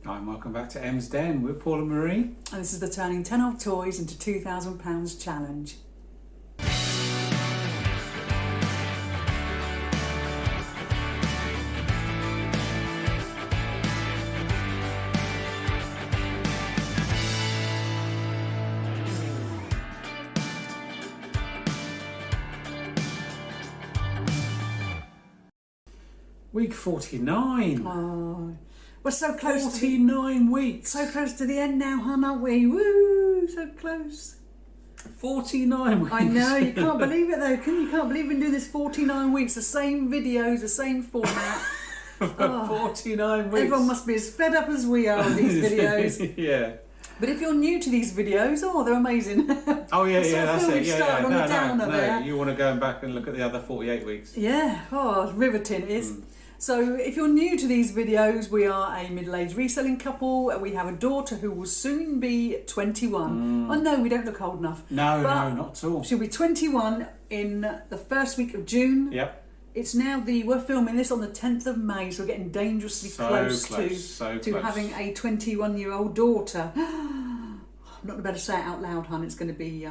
Hi, and welcome back to Em's Den. We're Paul and Marie. And this is the Turning 10 old toys into £2,000 challenge. Week 49. Oh, we're so close 49 weeks. so close to the end now, hon, aren't we? Woo, so close. 49 weeks. I know, you can't believe it though, can you? Can't believe we can do this 49 weeks, the same videos, the same format. 49 weeks. Everyone must be as fed up as we are with these videos. Yeah. But if you're new to these videos, they're amazing. Oh yeah, that's it. Yeah. On the downer there. You want to go back and look at the other 48 weeks. Yeah, riveting it is. So if you're new to these videos, we are a middle-aged reselling couple. We have a daughter who will soon be 21. I know we don't look old enough. No, not at all. She'll be 21 in the first week of June. Yep. It's now we're filming this on the 10th of May, so we're getting dangerously close to having a 21-year-old daughter. I'm not about to say it out loud, hon. It's going to be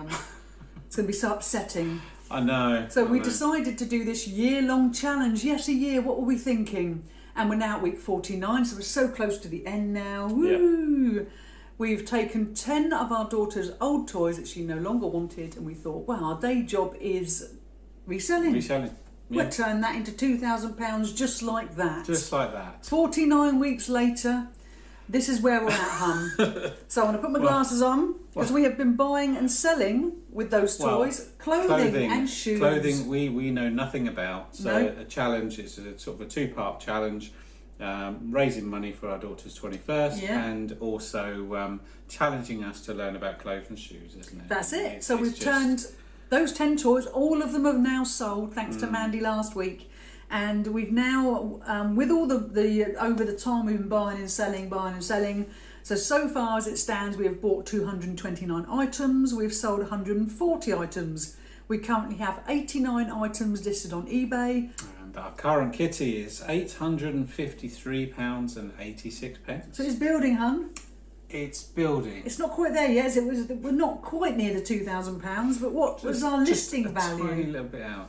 so upsetting. I know. So we decided to do this year-long challenge. Yes, a year. What were we thinking? And we're now at week 49, so we're so close to the end now. Woo! Yep. We've taken 10 of our daughter's old toys that she no longer wanted, and we thought, wow, our day job is reselling. Reselling. We'll turn that into £2,000 just like that. Just like that. 49 weeks later, this is where we're at, hun. So I'm going to put my glasses on, because we have been buying and selling with those toys, clothing and shoes. Clothing we know nothing about. So a challenge is a sort of a two-part challenge. Raising money for our daughter's 21st and also challenging us to learn about clothes and shoes, isn't it? That's it. So we've turned those 10 toys, all of them have now sold thanks to Mandy last week. And we've now, with all the over the time we've been buying and selling. So far as it stands, we have bought 229 items. We've sold 140 items. We currently have 89 items listed on eBay. And our current kitty is £853.86. So it's building, hun. It's building. It's not quite there yet. We're not quite near the £2,000. But what was our listing value? Tiny little bit out.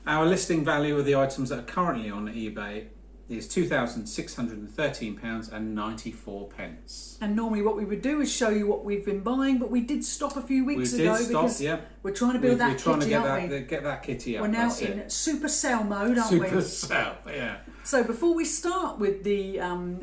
Our listing value of the items that are currently on eBay is £2,613.94. And normally what we would do is show you what we've been buying, but we did stop a few weeks ago because we're trying to build that kitty, aren't we? Get that kitty up. We're now in super sell mode, aren't we? Super sell, yeah. So before we start with the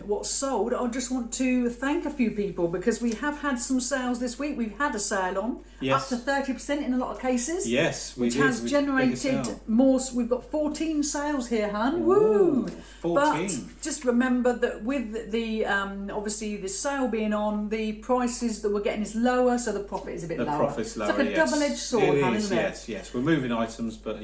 what's sold, I just want to thank a few people because we have had some sales this week. We've had a sale on up to 30% in a lot of cases. Yes, which has generated more. We've got 14 sales here, hun. Woo! 14. But just remember that with the obviously the sale being on, the prices that we're getting is lower, so the profit is a bit lower. The profit's lower. It's like a double-edged sword, hun, isn't it? Yes. We're moving items, but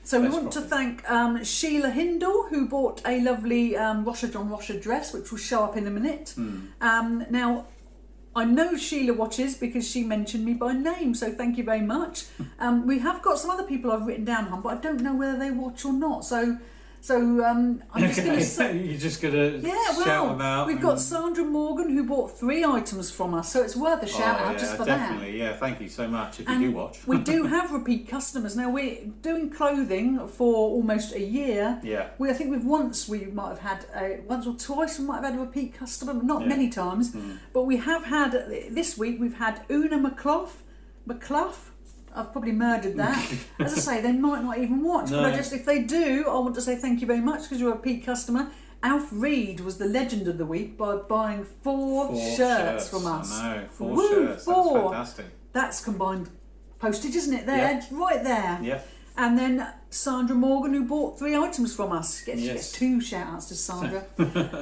So we want to thank Sheila Hindle, who bought a lovely Rocha John Rocha dress, which will show up in a minute. Now, I know Sheila watches because she mentioned me by name, so thank you very much. We have got some other people I've written down, hon, but I don't know whether they watch or not. So I'm just going to say... You're just going to shout them out. We've got Sandra Morgan, who bought 3 items from us, so it's worth a shout out just for definitely. that. Yeah, thank you so much if you do watch. We do have repeat customers. Now, we're doing clothing for almost a year. Yeah. I think we might have had, once or twice, we might have had a repeat customer, but not many times. But we have had, this week, we've had Una McClough. I've probably murdered that. As I say, they might not even watch, but if they do, I want to say thank you very much because you're a repeat customer. Alf Reed was the legend of the week by buying 4 shirts from us. I know, 4 shirts. That's fantastic. That's combined postage, isn't it? There, it's right there. Yeah. And then Sandra Morgan, who bought 3 items from us. She gets 2 shout-outs to Sandra.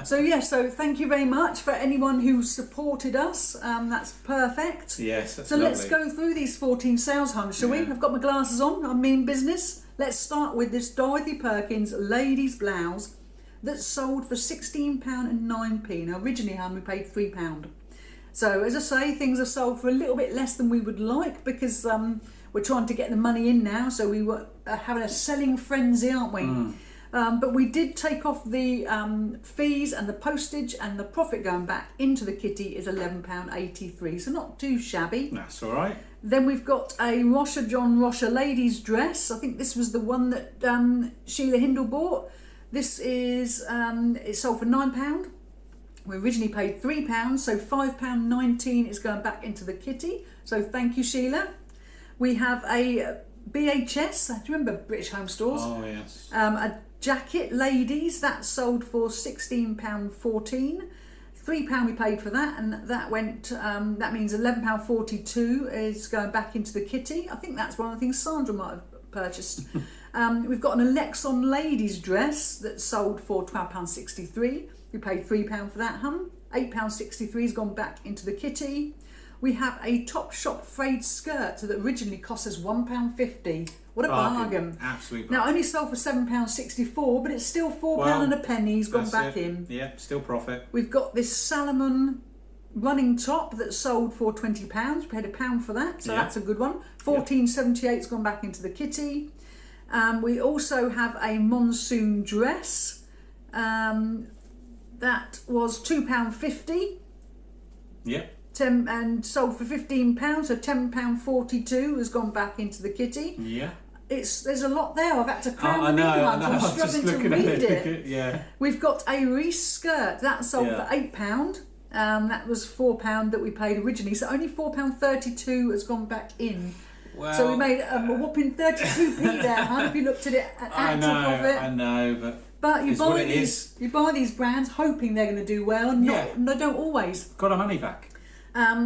So thank you very much for anyone who supported us. That's perfect. Yes, that's lovely. lovely. Let's go through these 14 sales, hun, shall we? I've got my glasses on. I mean business. Let's start with this Dorothy Perkins ladies' blouse that's sold for £16.09. Now, originally, hun, we paid £3. So, as I say, things are sold for a little bit less than we would like because... we're trying to get the money in now, so we were having a selling frenzy, aren't we? But we did take off the fees and the postage, and the profit going back into the kitty is £11.83, so not too shabby. That's all right. Then we've got a Rosher John Rosher ladies dress. I think this was the one that Sheila Hindle bought. This is, it sold for £9. We originally paid £3, so £5.19 is going back into the kitty. So thank you, Sheila. We have a BHS, do you remember British Home Stores? Oh, yes. A jacket, ladies, that sold for £16.14. £3 we paid for that, and that went, that means £11.42 is going back into the kitty. I think that's one of the things Sandra might have purchased. We've got an Alexon ladies dress that sold for £12.63. We paid £3 for that, £8.63 has gone back into the kitty. We have a Topshop frayed skirt that originally cost us £1.50. What a bargain. Absolute Now, bargain. only sold for £7.64, but it's still £4 and a penny has gone back in. Yeah, still profit. We've got this Salomon running top that sold for £20. We paid £1 for that, so that's a good one. £14.78 has gone back into the kitty. We also have a monsoon dress. That was £2.50. Yep. And sold for £15, so £10.42 has gone back into the kitty. Yeah. There's a lot there. I've had to cram I know. I'm struggling to read it. Yeah. We've got a Reese skirt that sold for £8. That was £4 that we paid originally, so only £4.32 has gone back in. Well, so we made a whopping 32p there, hun, if you looked at it at actual profit. I know, but you buy these brands hoping they're going to do well, and they don't always. Got our money back.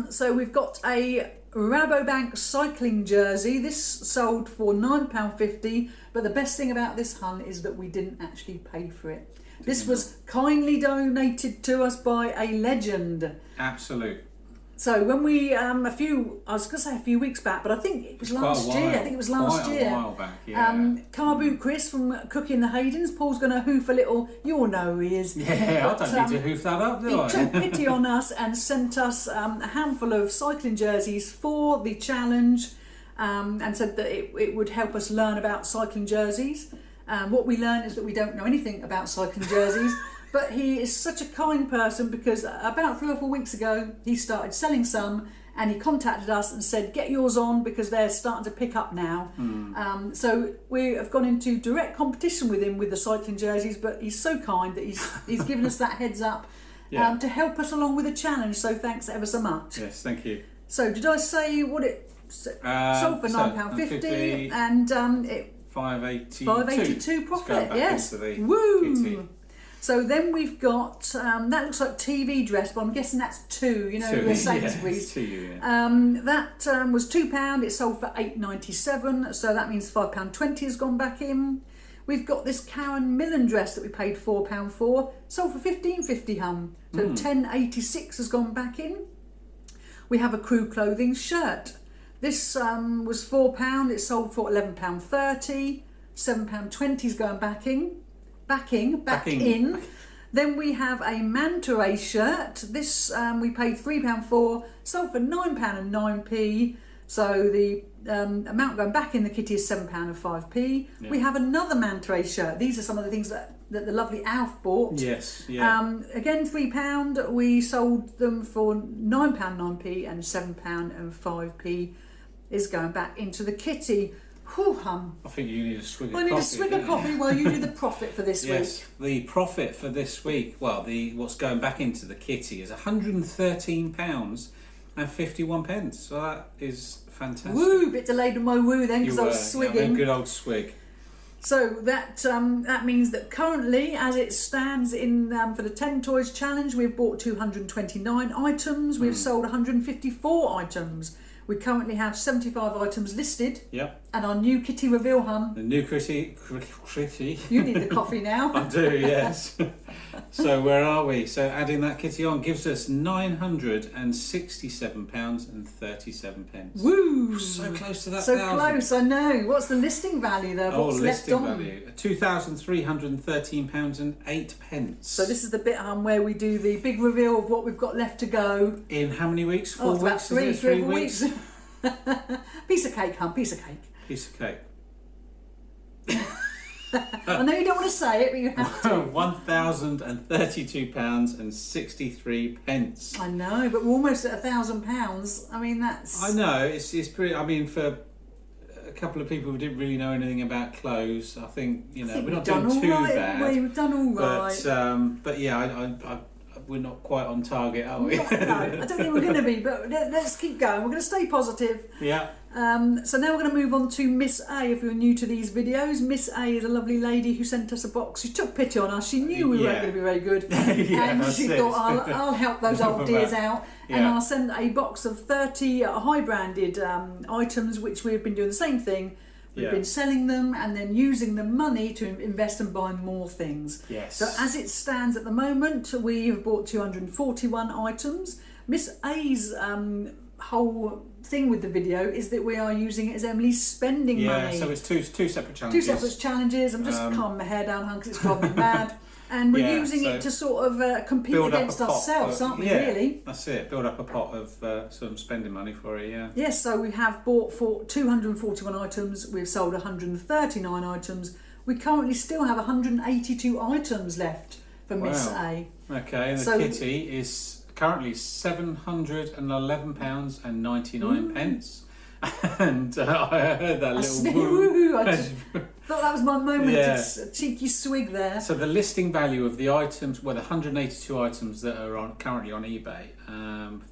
So we've got a Rabobank cycling jersey. This sold for £9.50, but the best thing about this, hun, is that we didn't actually pay for it. This was kindly donated to us by a legend. Absolute. So when we, I was going to say a few weeks back, but I think it was last year. I think it was last year. Quite a while back, yeah. Car Boot Chris from Cooking the Haydens. Paul's going to hoof a little, you all know who he is. Yeah, I don't need to hoof that up, do I? He took pity on us and sent us a handful of cycling jerseys for the challenge, and said that it would help us learn about cycling jerseys. What we learned is that we don't know anything about cycling jerseys. But he is such a kind person, because about 3 or 4 weeks ago he started selling some, and he contacted us and said, get yours on because they're starting to pick up now. So we have gone into direct competition with him with the cycling jerseys, but he's so kind that he's given us that heads up to help us along with the challenge. So thanks ever so much. Yes, thank you. So did I say what it sold for? £9.50 and it £5.82 profit. Yes. Woo! Kitty. So then we've got, that looks like TV dress, but I'm guessing that's two, the Sainsbury's. That was £2, it sold for £8.97, so that means £5.20 has gone back in. We've got this Karen Millen dress that we paid £4 for, sold for £15.50, so £10.86 has gone back in. We have a Crew Clothing shirt. This was £4, it sold for £11.30, £7.20 is going back in. Back in. Then we have a Manta Ray shirt. This we paid £3 for, sold for £9.09. So the amount going back in the kitty is £7.05. Yeah. We have another Manta Ray shirt. These are some of the things that the lovely Alf bought. Yes, yeah. Again, £3. We sold them for £9.09 and £7.05 is going back into the kitty. Whew, I think you need a swig of coffee. I need a swig of coffee while you do the profit for this week. Yes, the profit for this week, what's going back into the kitty is £113 and 51 pence. So that is fantastic. Woo! Bit delayed on my woo then because I was swigging. A good old swig. So that means that currently, as it stands in for the 10 Toys Challenge, we've bought 229 items. We've sold 154 items. We currently have 75 items listed. Yep. And our new kitty reveal, hun. The new kitty. You need the coffee now. I do, yes. So where are we? So adding that kitty on gives us £967 and 37 pence. Woo! So close to that. So close, I know. What's the listing value though? What's listing left on? value. £2,313 and 8 pence. So this is the bit where we do the big reveal of what we've got left to go. In how many weeks? 4 weeks? About 3 weeks. Piece of cake, hun. Piece of cake. Piece of cake. I know you don't want to say it, but you have to. £1,032.63. I know, but we're almost at £1,000. I mean, that's... I know, it's pretty, I mean, for a couple of people who didn't really know anything about clothes, I think, we're not doing too bad. We've done all right. But yeah, we're not quite on target, are we? No, I don't think we're going to be, but let's keep going. We're going to stay positive. Yeah. So now we're going to move on to Miss A. If you're new to these videos, Miss A is a lovely lady who sent us a box. She took pity on us. She knew we weren't going to be very good. And she thought, I'll help those old dears out. And I'll send a box of 30 high-branded items, which we've been doing the same thing. We've been selling them and then using the money to invest and buy more things. Yes. So as it stands at the moment, we have bought 241 items. Miss A's whole thing with the video is that we are using it as Emily's spending money. Yeah, so it's two separate challenges. Two separate challenges. I'm just calming my hair down, because it's driving me mad. And we're using it to sort of compete against ourselves, aren't we, really? That's it. Build up a pot of some spending money for it, yeah. Yes, so we have bought for 241 items. We've sold 139 items. We currently still have 182 items left for Miss A. Okay, and the kitty is currently £711.99. And I heard that little woo. I thought that was my moment, a cheeky swig there. So the listing value of the items, the 182 items that are currently on eBay,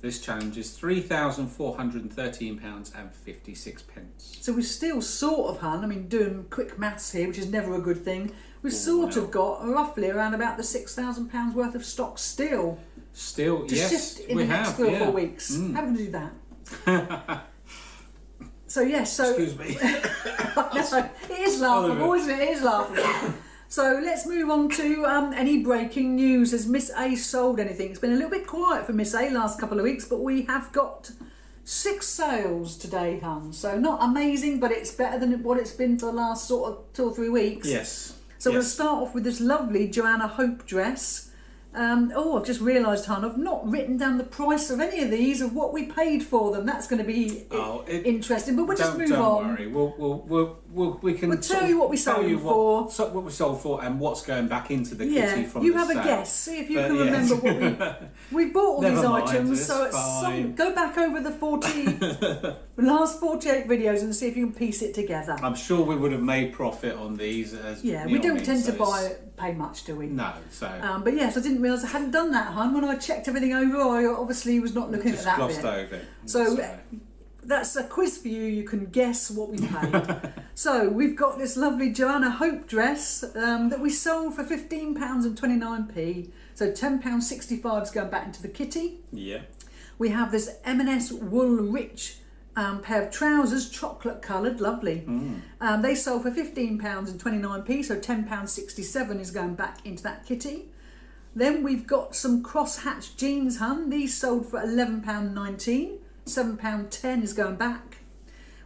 this challenge is £3,413.56. So we've still sort of, doing quick maths here, which is never a good thing. We've sort of got roughly around about the £6,000 worth of stock still. Still, to yes, shift in the next 3 or 4 weeks. How are we going to do that? So yes, excuse me. It is laughable, isn't it? It is laughable. So let's move on to any breaking news. Has Miss A sold anything? It's been a little bit quiet for Miss A last couple of weeks, but we have got 6 sales today, hun. So not amazing, but it's better than what it's been for the last sort of 2 or 3 weeks. Yes. So we'll start off with this lovely Joanna Hope dress. I've just realised, hon, I've not written down the price of any of these, of what we paid for them. That's going to be interesting, but we'll just move on. Don't worry, we can tell you what we sold them for. What we sold for and what's going back into the kitty from you the have sale. a guess. See if you can remember what we bought all these items. So go back over the last 48 videos and see if you can piece it together. I'm sure we would have made profit on these. We don't tend to pay much, do we? No. So. But yes, I didn't realise I hadn't done that, hun. When I checked everything over, I obviously was not looking at that bit. Just glossed over. So that's a quiz for you. You can guess what we paid. So we've got this lovely Joanna Hope dress that we sold for £15.29. So £10.65 is going back into the kitty. Yeah. We have this M&S Wool Rich pair of trousers, chocolate coloured, lovely. They sold for £15.29, so £10.67 is going back into that kitty. Then we've got some cross-hatch jeans, hun. These sold for £11.19, £7.10 is going back.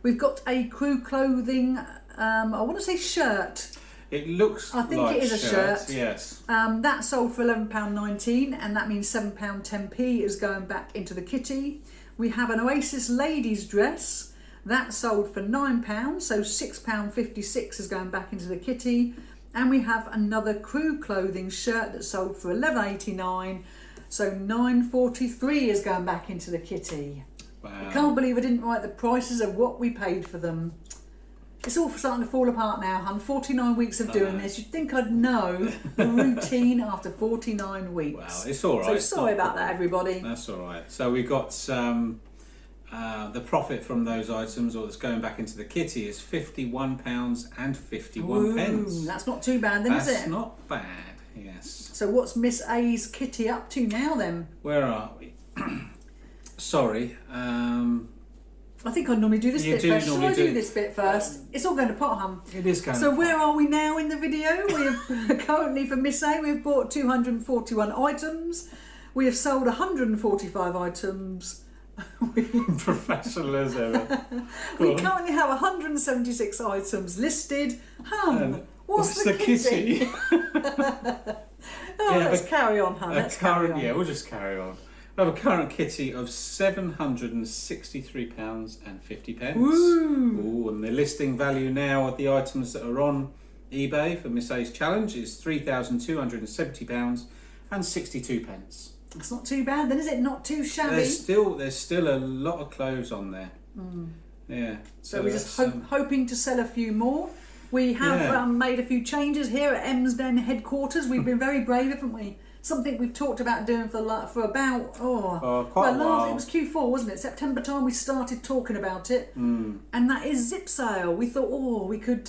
We've got a crew clothing, I want to say shirt. It looks I think it is a shirt. Yes. That sold for £11.19, and that means £7.10 is going back into the kitty. We have an Oasis ladies dress. That sold for £9, so £6.56 is going back into the kitty. And we have another crew clothing shirt that sold for $11.89, so $9.43 is going back into the kitty. Wow. I can't believe I didn't write the prices of what we paid for them. It's all starting to fall apart now, hun. 49 weeks of doing this. You'd think I'd know the routine after 49 weeks. Well, it's all right. So sorry about that, everybody. That's all right. So we got the profit from those items, or that's going back into the kitty, is £51.51. Ooh, that's not too bad then, is it? That's not bad, yes. So what's Miss A's kitty up to now then? Where are we? Sorry. I think I normally do this bit first. Shall I do this bit first? It's all going to pot, hun. It is going to So pot. where are we now in the video? We've currently, for Miss A, we've bought 241 items. We have sold 145 items. Professional as ever. We currently have 176 items listed. What's the kitty? Let's carry on, hun. Let's carry on. Yeah, we'll just carry on. We have a current kitty of £763.50. Ooh. Ooh, and the listing value now of the items that are on eBay for Miss A's challenge is £3,270 and 62 pence. That's not too bad then, is it? Not too shabby. There's still a lot of clothes on there. Yeah. So we're just hoping to sell a few more. We have made a few changes here at Emsden headquarters. We've been very brave, haven't we? Something we've talked about doing for about quite a while. It was Q4, wasn't it? September time we started talking about it, and that is zip sale. We thought, we could.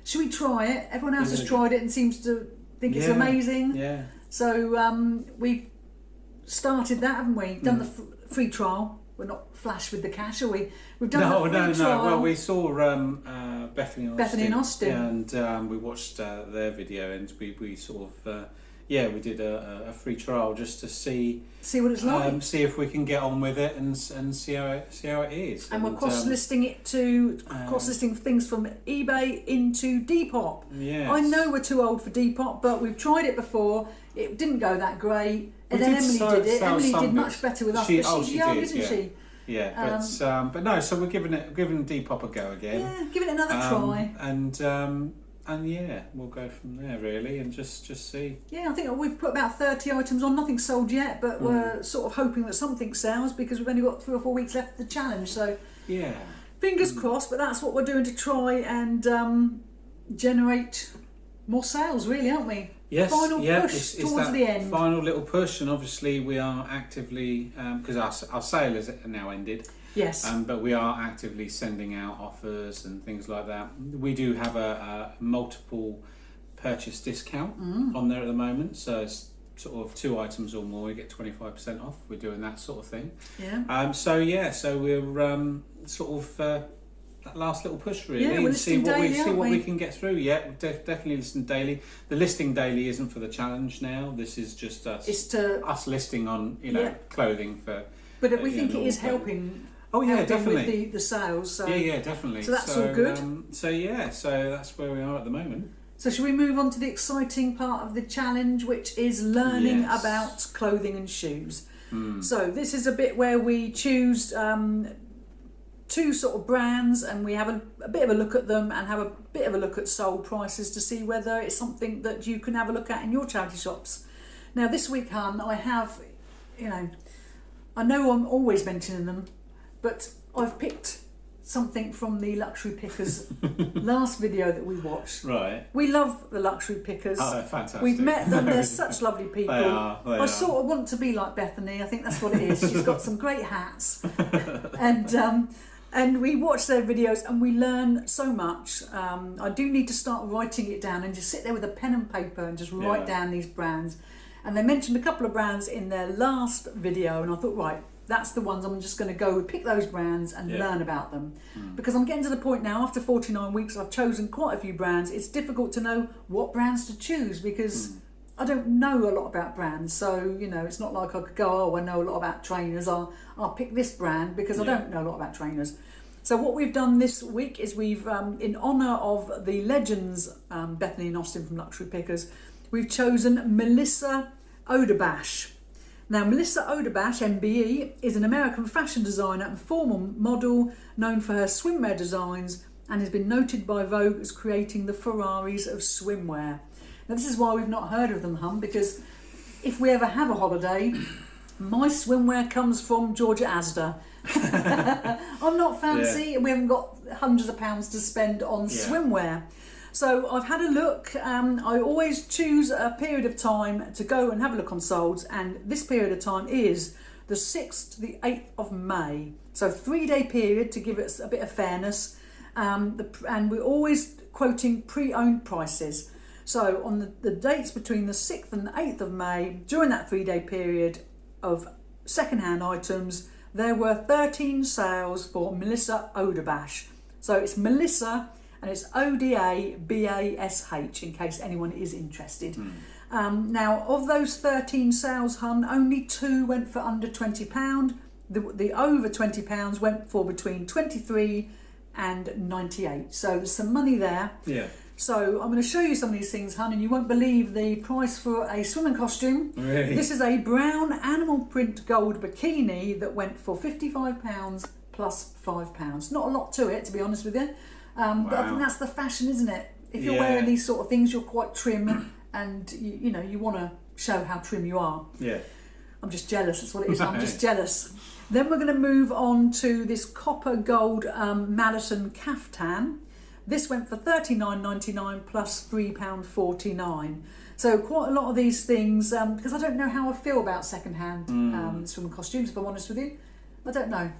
Should we try it? Everyone else has tried it and seems to think it's amazing. Yeah. So we've started that, haven't we? Done the free trial. We're not flash with the cash, are we? We've done the free trial. Well, we saw Bethany and Austin, and we watched their video, and we sort of we did a free trial just to see what it's like, see if we can get on with it, and see how it is. And we're cross-listing cross-listing things from eBay into Depop. Yes. I know we're too old for Depop, but we've tried it before. It didn't go that great. And then Emily did it. Emily did much better with us. She's young, isn't she? Yeah, but no. So we're giving Depop a go again. Yeah, giving it another try. And yeah, we'll go from there really, and just see. Yeah, I think we've put about 30 items on. Nothing's sold yet, but we're sort of hoping that something sells because we've only got 3 or 4 weeks left of the challenge. So yeah, fingers crossed. But that's what we're doing to try and generate more sales, really, aren't we? Yes, final push towards the end. Final little push, and obviously we are actively because our sale is now ended. Yes. But we are actively sending out offers and things like that. We do have a multiple purchase discount on there at the moment, so it's sort of 2 items or more, you get 25% off. We're doing that sort of thing. Yeah. So we're sort of. That last little push really, and see what we can get through. Yeah, definitely listen daily. The listing daily isn't for the challenge now. This is just us. It's us listing on clothing for. But we think it is helping. Oh yeah, helping definitely with the sales. So. Yeah, definitely. So that's all good. So that's where we are at the moment. So should we move on to the exciting part of the challenge, which is learning about clothing and shoes? So this is a bit where we choose 2 sort of brands, and we have a bit of a look at them and have a bit of a look at sold prices to see whether it's something that you can have a look at in your charity shops. Now this week, Hun, I have, I know I'm always mentioning them, but I've picked something from the Luxury Pickers last video that we watched. Right. We love the Luxury Pickers. Oh, they're fantastic. We've met them, they're such lovely people. They are. I sort of want to be like Bethany, I think that's what it is. She's got some great hats. And we watch their videos and we learn so much. I do need to start writing it down and just sit there with a pen and paper and just write down these brands. And they mentioned a couple of brands in their last video, and I thought, right, that's the ones I'm just going to go pick those brands and learn about them. Because I'm getting to the point now, after 49 weeks, I've chosen quite a few brands. It's difficult to know what brands to choose because I don't know a lot about brands. So, it's not like I could go, I know a lot about trainers. I'll pick this brand because I don't know a lot about trainers. So what we've done this week is we've, in honour of the legends, Bethany and Austin from Luxury Pickers, we've chosen Melissa Odabash. Now, Melissa Odabash, MBE, is an American fashion designer and former model known for her swimwear designs and has been noted by Vogue as creating the Ferraris of swimwear. Now, this is why we've not heard of them, Hum, because if we ever have a holiday, my swimwear comes from Georgia Asda. I'm not fancy and we haven't got hundreds of pounds to spend on swimwear. So I've had a look. I always choose a period of time to go and have a look on solds, and this period of time is the 6th to the 8th of May. So 3-day period to give it a bit of fairness. And we're always quoting pre-owned prices. So on the dates between the 6th and the 8th of May, during that 3-day period of second-hand items, there were 13 sales for Melissa Odabash. So it's Melissa, and it's Odabash, in case anyone is interested. Now, of those 13 sales, Hun, only 2 went for under £20. The over £20 went for between 23 and 98. So there's some money there. Yeah. So I'm going to show you some of these things, Hun, and you won't believe the price for a swimming costume. Really? This is a brown animal print gold bikini that went for £55 plus £5. Not a lot to it, to be honest with you. But I think that's the fashion, isn't it? If you're wearing these sort of things, you're quite trim, and you want to show how trim you are. Yeah. I'm just jealous. That's what it is. I'm just jealous. Then we're going to move on to this copper gold Madison caftan. This went for $39.99 plus £3.49. So quite a lot of these things, because I don't know how I feel about second-hand swimming costumes, if I'm honest with you. I don't know.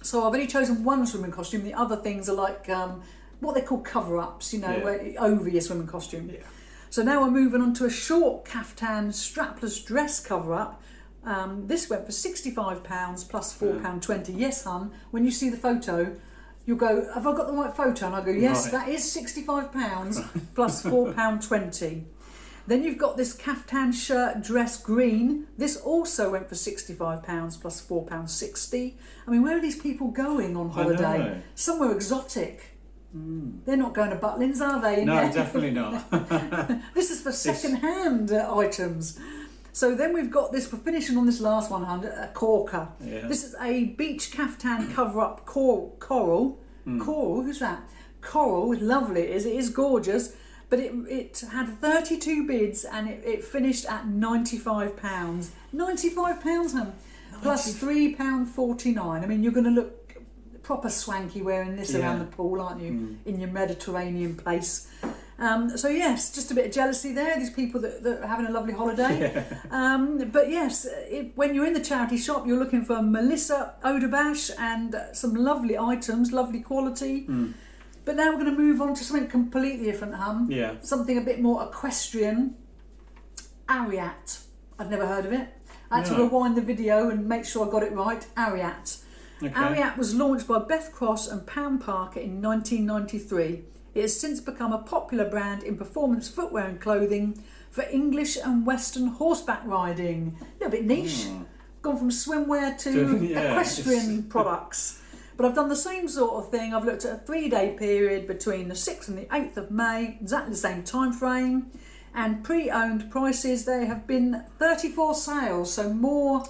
So I've only chosen one swimming costume. The other things are like what they call cover-ups, where, over your swimming costume. Yeah. So now we're moving on to a short caftan strapless dress cover-up. This went for £65 plus £4.20. Yes, hun, when you see the photo, you'll go, have I got the right photo? And I go, yes, that is £65 plus £4.20. Then you've got this caftan shirt dress green. This also went for £65 plus £4.60. I mean, where are these people going on holiday? Somewhere exotic. They're not going to Butlins, are they? No, definitely not. This is for second-hand items. So then we've got this, we're finishing on this last one, a corker. Yeah. This is a beach caftan cover-up coral. Coral, who's that? Coral, lovely it is gorgeous. But it had 32 bids and it finished at £95. £95, hun. Plus £3.49. I mean, you're going to look proper swanky wearing this around the pool, aren't you? In your Mediterranean place. So yes, just a bit of jealousy there. These people that are having a lovely holiday. But yes, when you're in the charity shop, you're looking for Melissa Odabash and some lovely items, lovely quality. But now we're going to move on to something completely different, hun. Yeah. Something a bit more equestrian. Ariat. I'd never heard of it. I had to rewind the video and make sure I got it right. Ariat. Okay. Ariat was launched by Beth Cross and Pam Parker in 1993. It has since become a popular brand in performance footwear and clothing for English and Western horseback riding. A little bit niche. Gone from swimwear to equestrian products. But I've done the same sort of thing. I've looked at a 3-day period between the 6th and the 8th of May, exactly the same time frame. And pre-owned prices, there have been 34 sales, so more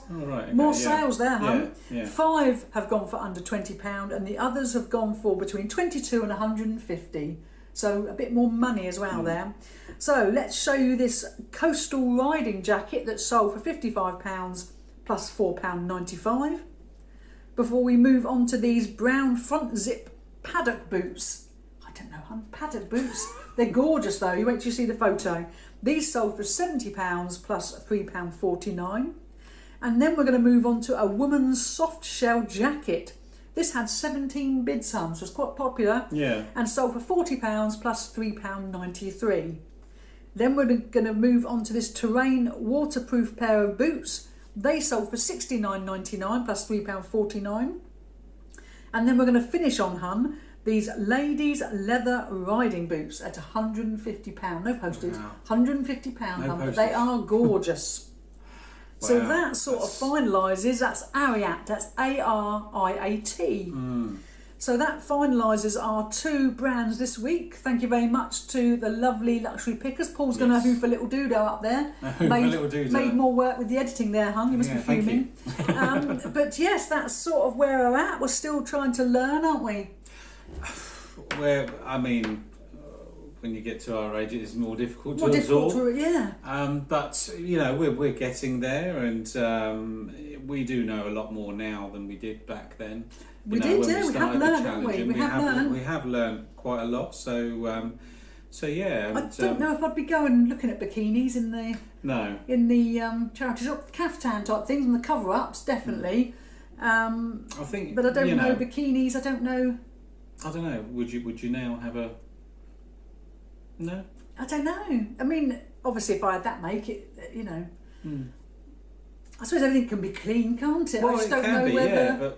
sales there, hun. Yeah. 5 have gone for under £20 and the others have gone for between 22 and 150. So a bit more money as well there. So let's show you this coastal riding jacket that sold for £55 plus £4.95. Before we move on to these brown front zip paddock boots. I don't know, hun, paddock boots. They're gorgeous though, you wait till you see the photo. These sold for £70 plus £3.49. And then we're going to move on to a woman's soft shell jacket. This had 17 bids, hun, so it's quite popular. Yeah. And sold for £40 plus £3.93. Then we're going to move on to this terrain waterproof pair of boots. They sold for $69.99 plus £3.49. And then we're going to finish on, hun, these ladies' leather riding boots at £150. No postage. Wow. £150, hun, but they are gorgeous. Wow. So that sort of finalises, that's Ariat, that's A-R-I-A-T. So that finalises our 2 brands this week. Thank you very much to the lovely luxury pickers. Paul's going to hoof a little doodah up there. Made more work with the editing there, hun. You must be fuming. But yes, that's sort of where we're at. We're still trying to learn, aren't we? I mean, when you get to our age, it's more difficult to absorb. But we're getting there, and we do know a lot more now than we did back then. We have learned, haven't we? We have learned quite a lot. So yeah. I don't know if I'd be going looking at bikinis in the charity shop, caftan type things, and the cover ups definitely. I think, but I don't know bikinis. I don't know. Would you now have a? No. I don't know. I mean, obviously, if I had that make it, I suppose everything can be clean, can't it? Well, I just it don't know whether...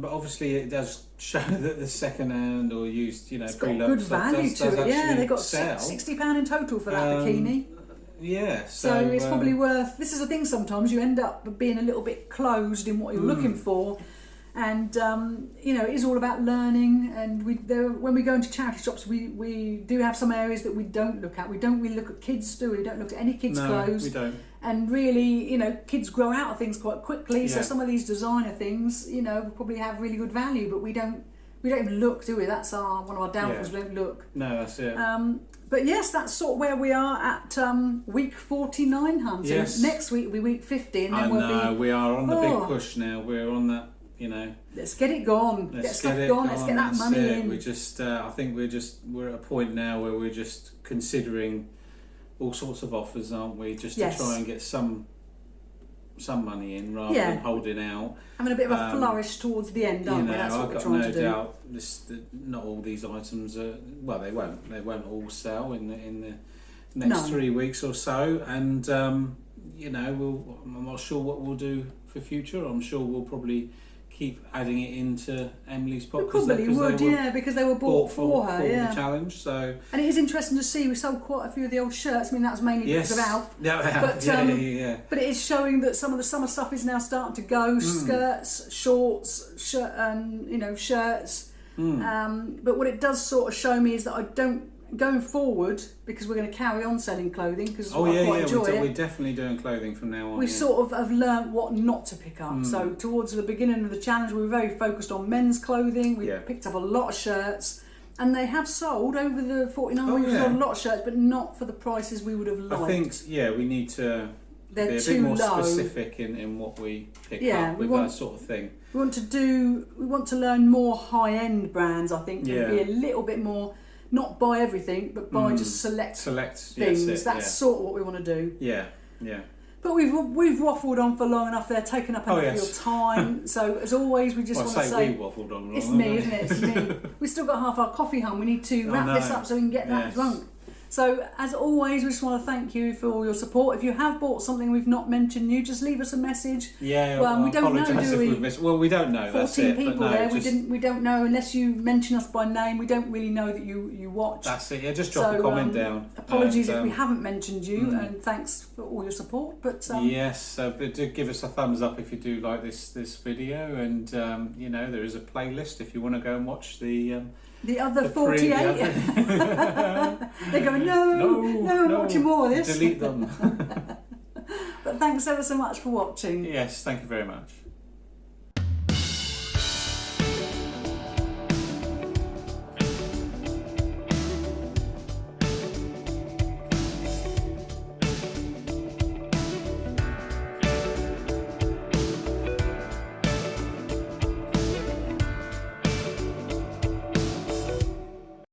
but obviously it does show that the second-hand or used, it's got good value to it. Yeah, they got £60 in total for that bikini. Yeah, so it's probably worth. This is the thing. Sometimes you end up being a little bit closed in what you're looking for, and it is all about learning. And when we go into charity shops, we do have some areas that we don't look at. We don't really look at kids, do we? We don't look at any kids' clothes. We don't. And really, kids grow out of things quite quickly. Yeah. So some of these designer things, probably have really good value, but we don't even look, do we? That's one of our downfalls. We don't look. No, that's it. But yes, that's sort of where we are at week 49, Hans. Yes. So next week will be week 50, and then we are on the big push now. We're on that, let's get it gone. Get stuff gone. Let's get that money in. We just, I think we're at a point now where we're just considering all sorts of offers, aren't we? Just to try and get some money in rather than holding out. Having a bit of a flourish towards the end, aren't we? That's what we're trying to do. I've got no doubt not all these items are, well, they won't all sell in the next 3 weeks or so, and I'm not sure what we'll do for future. I'm sure we'll probably keep adding it into Emily's pot. Probably would, because they were bought for her, the challenge. So, and it is interesting to see we sold quite a few of the old shirts. I mean, that was mainly because of Alf. But it is showing that some of the summer stuff is now starting to go. Skirts, shorts, shirts. But what it does sort of show me is that I don't. Going forward, because we're going to carry on selling clothing, because I quite enjoy it. We're definitely doing clothing from now on. We sort of have learnt what not to pick up. So towards the beginning of the challenge, we were very focused on men's clothing. We picked up a lot of shirts, and they have sold over the 49 weeks. A lot of shirts, but not for the prices we would have liked. I think we need to be a bit more specific in what we pick up with that sort of thing. We want to learn more high-end brands. I think and be a little bit more. Not buy everything, but buy just select things. That's sort of what we want to do. Yeah. But we've waffled on for long enough there, taken up enough of your time. So as always, we just want to say we waffled on long. It's me, isn't it? It's me. We've still got half our coffee home. We need to wrap this up so we can get that drunk. So as always, we just want to thank you for all your support. If you have bought something we've not mentioned, just leave us a message. Well, we don't know, do we? Well, we don't know. 14 people there. We don't know unless you mention us by name. We don't really know that you watch. That's it. Yeah, just drop a comment down. Apologies if we haven't mentioned you, and thanks for all your support. But but do give us a thumbs up if you do like this video, and there is a playlist if you want to go and watch the other 48. They're going, no, I'm watching more of this. Delete them. But thanks ever so much for watching. Yes, thank you very much.